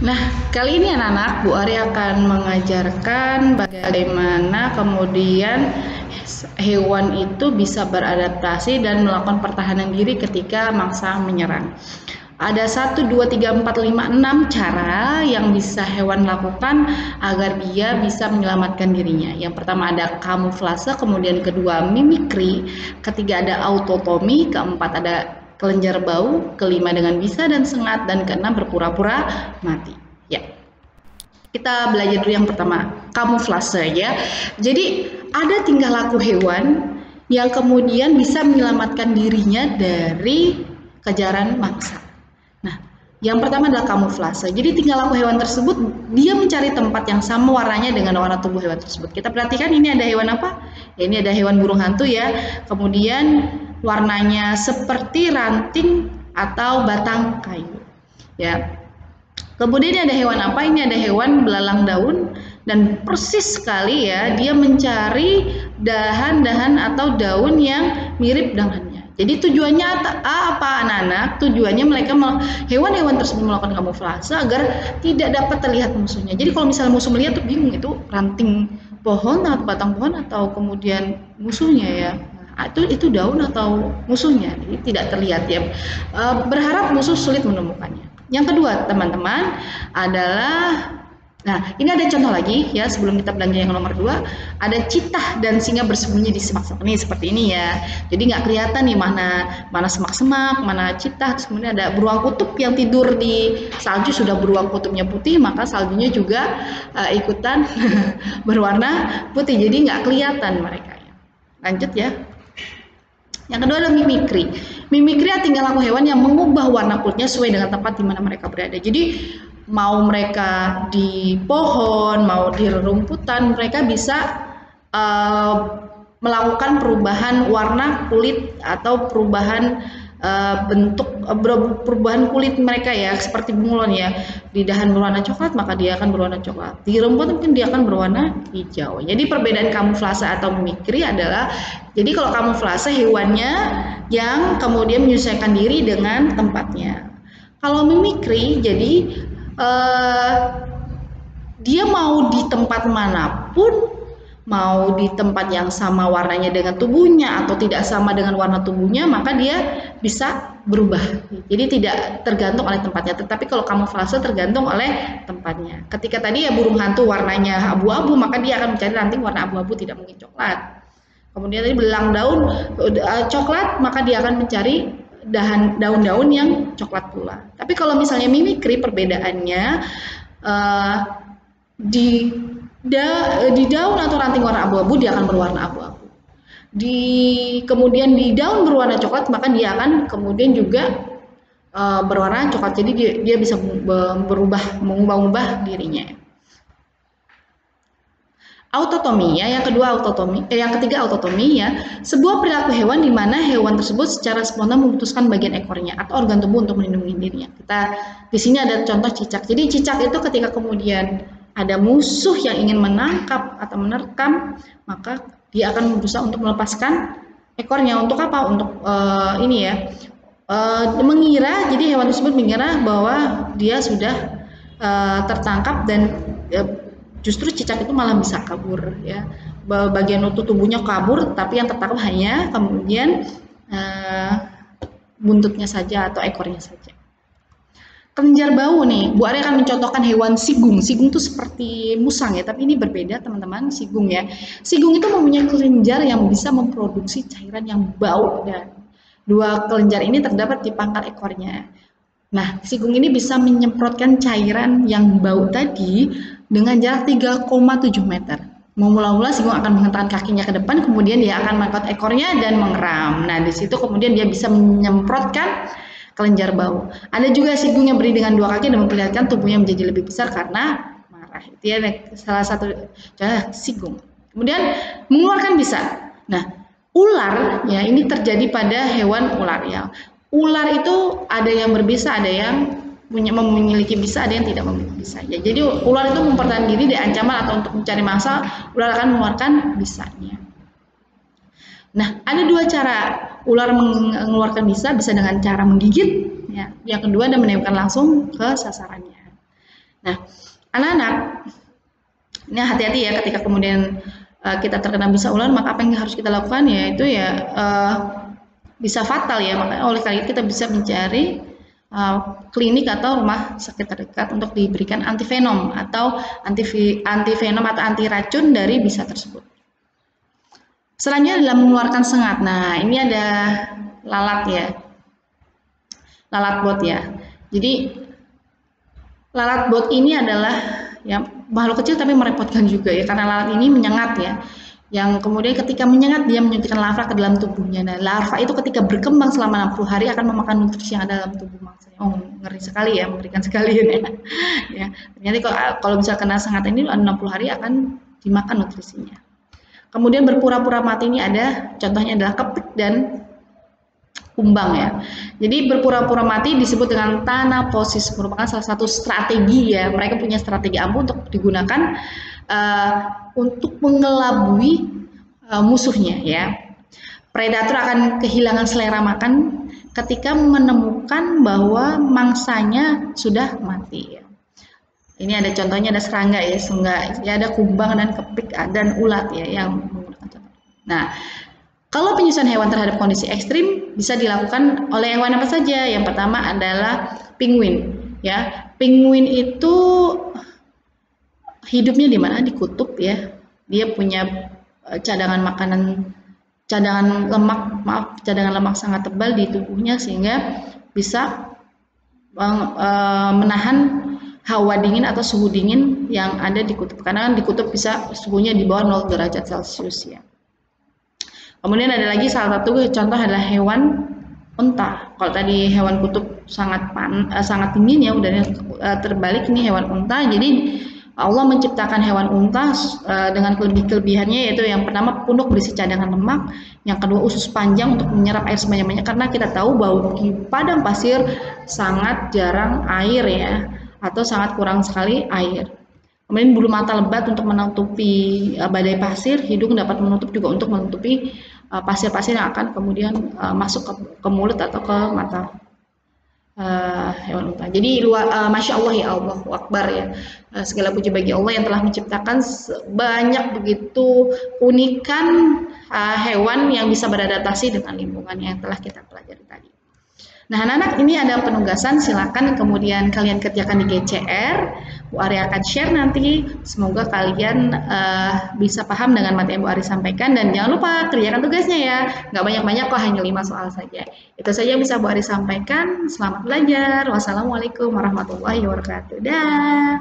Nah, kali ini anak-anak, Bu Ari akan mengajarkan bagaimana kemudian hewan itu bisa beradaptasi dan melakukan pertahanan diri ketika mangsa menyerang. Ada 1, 2, 3, 4, 5, 6 cara yang bisa hewan lakukan agar dia bisa menyelamatkan dirinya. Yang pertama ada kamuflase, kemudian kedua mimikri, ketiga ada autotomi, keempat ada kelenjar bau, kelima dengan bisa dan sengat, dan keenam berpura-pura mati. Ya, kita belajar dulu yang pertama, kamuflase ya. Jadi ada tingkah laku hewan yang kemudian bisa menyelamatkan dirinya dari kejaran mangsa. Nah, yang pertama adalah kamuflase. Jadi tingkah laku hewan tersebut, dia mencari tempat yang sama warnanya dengan warna tubuh hewan tersebut. Kita perhatikan ini ada hewan apa? Ya, ini ada hewan burung hantu ya. Kemudian warnanya seperti ranting atau batang kayu. Ya. Kemudian ada hewan apa? Ini ada hewan belalang daun dan persis sekali ya, dia mencari dahan-dahan atau daun yang mirip dengannya. Jadi tujuannya apa anak-anak? Tujuannya mereka hewan-hewan tersebut melakukan kamuflase agar tidak dapat terlihat musuhnya. Jadi kalau misalnya musuh melihat tuh bingung itu ranting pohon atau batang pohon atau kemudian musuhnya ya. Itu daun atau musuhnya, jadi tidak terlihat ya. Berharap musuh sulit menemukannya. Yang kedua teman-teman adalah, nah ini ada contoh lagi ya sebelum kita belanja yang nomor 2, ada citah dan singa bersembunyi di semak-semak ini seperti ini ya. Jadi nggak kelihatan nih mana semak-semak, mana citah. Terus kemudian ada beruang kutub yang tidur di salju, sudah beruang kutubnya putih maka saljunya juga ikutan berwarna putih. Jadi nggak kelihatan mereka. Lanjut ya. Yang kedua adalah mimikri. Mimikri adalah tingkah laku hewan yang mengubah warna kulitnya sesuai dengan tempat di mana mereka berada. Jadi mau mereka di pohon, mau di rerumputan, mereka bisa melakukan perubahan warna kulit atau perubahan perubahan kulit mereka ya, seperti bunglon ya. Di dahan berwarna coklat maka dia akan berwarna coklat, di rumput mungkin dia akan berwarna hijau. Jadi perbedaan kamuflase atau mimikri adalah, jadi kalau kamuflase hewannya yang kemudian menyesuaikan diri dengan tempatnya. Kalau mimikri jadi dia mau di tempat manapun, mau di tempat yang sama warnanya dengan tubuhnya atau tidak sama dengan warna tubuhnya, maka dia bisa berubah. Jadi tidak tergantung oleh tempatnya, tetapi kalau kamuflase tergantung oleh tempatnya. Ketika tadi ya burung hantu warnanya abu-abu, maka dia akan mencari ranting warna abu-abu, tidak mungkin coklat. Kemudian tadi belang daun coklat, maka dia akan mencari daun-daun yang coklat pula. Tapi kalau misalnya mimikri, perbedaannya di daun atau ranting warna abu-abu dia akan berwarna abu-abu. Kemudian di daun berwarna coklat maka dia akan kemudian juga berwarna coklat. Jadi dia bisa mengubah dirinya. Autotomi ya, yang ketiga autotomi ya, sebuah perilaku hewan di mana hewan tersebut secara spontan memutuskan bagian ekornya atau organ tubuh untuk melindungi dirinya. Di sini ada contoh cicak. Jadi cicak itu ketika kemudian ada musuh yang ingin menangkap atau menerkam, maka dia akan berusaha untuk melepaskan ekornya. Untuk apa? Untuk mengira. Jadi hewan tersebut mengira bahwa dia sudah tertangkap dan justru cicak itu malah bisa kabur ya. Bagian utuh tubuhnya kabur, tapi yang tertangkap hanya kemudian buntutnya saja atau ekornya saja. Kelenjar bau nih, Bu Ari akan mencontohkan hewan sigung. Sigung itu seperti musang ya, tapi ini berbeda teman-teman, sigung ya. Sigung itu mempunyai kelenjar yang bisa memproduksi cairan yang bau, dan dua kelenjar ini terdapat di pangkal ekornya. Nah, sigung ini bisa menyemprotkan cairan yang bau tadi dengan jarak 3,7 meter. Mula-mula sigung akan menghentakkan kakinya ke depan, kemudian dia akan mengangkat ekornya dan mengeram. Nah, di situ kemudian dia bisa menyemprotkan kelenjar bau. Ada juga sigung yang berdiri dengan 2 kaki dan memperlihatkan tubuhnya menjadi lebih besar karena marah. Itu ya salah satu contoh sigung. Kemudian mengeluarkan bisa. Nah, ular ya, ini terjadi pada hewan ular ya. Ular itu ada yang berbisa, ada yang memiliki bisa, ada yang tidak memiliki bisa. Ya, jadi ular itu mempertahankan diri dari ancaman atau untuk mencari mangsa, ular akan mengeluarkan bisanya. Nah, ada 2 cara ular mengeluarkan bisa dengan cara menggigit, ya. Yang kedua adalah menembakkan langsung ke sasarannya. Nah, anak-anak, ini hati-hati ya ketika kemudian kita terkena bisa ular, maka apa yang harus kita lakukan yaitu bisa fatal ya. Makanya oleh karena itu kita bisa mencari klinik atau rumah sakit terdekat untuk diberikan antivenom atau antivenom atau anti racun dari bisa tersebut. Selanjutnya adalah mengeluarkan sengat. Nah, ini ada lalat ya, lalat bot ya. Jadi lalat bot ini adalah ya makhluk kecil tapi merepotkan juga ya, karena lalat ini menyengat ya. Yang kemudian ketika menyengat dia menyuntikkan larva ke dalam tubuhnya. Nah, larva itu ketika berkembang selama 60 hari akan memakan nutrisi yang ada dalam tubuh mangsanya. Oh, ngeri sekali ya, mengerikan sekali ya. Ya, ternyata kalau bisa kena sengat ini 60 hari akan dimakan nutrisinya. Kemudian berpura-pura mati ini ada, contohnya adalah kepik dan kumbang ya. Jadi berpura-pura mati disebut dengan thanaposis, merupakan salah satu strategi ya. Mereka punya strategi ampuh untuk digunakan untuk mengelabui musuhnya ya. Predator akan kehilangan selera makan ketika menemukan bahwa mangsanya sudah mati ya. Ini ada contohnya, ada serangga ya, ada kumbang dan kepik dan ulat ya yang menggunakan contoh. Nah, kalau penyusuan hewan terhadap kondisi ekstrim bisa dilakukan oleh hewan apa saja? Yang pertama adalah penguin ya. Penguin itu hidupnya di mana? Di kutub ya. Dia punya cadangan lemak sangat tebal di tubuhnya sehingga bisa menahan hawa dingin atau suhu dingin yang ada di kutub. Karena di kutub bisa suhunya di bawah 0 derajat Celcius ya. Kemudian ada lagi salah satu contoh adalah hewan unta. Kalau tadi hewan kutub sangat dingin ya, udah terbalik ini hewan unta. Jadi Allah menciptakan hewan unta dengan kelebihannya, yaitu yang pertama punuk berisi cadangan lemak, yang kedua usus panjang untuk menyerap air sebanyak-banyaknya, karena kita tahu bahwa di padang pasir sangat jarang air ya, atau sangat kurang sekali air. Kemudian bulu mata lebat untuk menutupi badai pasir, hidung dapat menutup juga untuk menutupi pasir-pasir yang akan kemudian masuk ke mulut atau ke mata hewan unta. Jadi Masya Allah ya, Allah Akbar ya. Segala puji bagi Allah yang telah menciptakan banyak begitu unikan hewan yang bisa beradaptasi dengan lingkungan yang telah kita pelajari tadi. Nah, anak-anak, ini ada penugasan, silakan kemudian kalian kerjakan di GCR. Bu Ari akan share nanti. Semoga kalian bisa paham dengan materi yang Bu Ari sampaikan, dan jangan lupa kerjakan tugasnya ya. Nggak banyak-banyak kok, hanya 5 soal saja. Itu saja yang bisa Bu Ari sampaikan. Selamat belajar. Wassalamualaikum warahmatullahi wabarakatuh. Dah.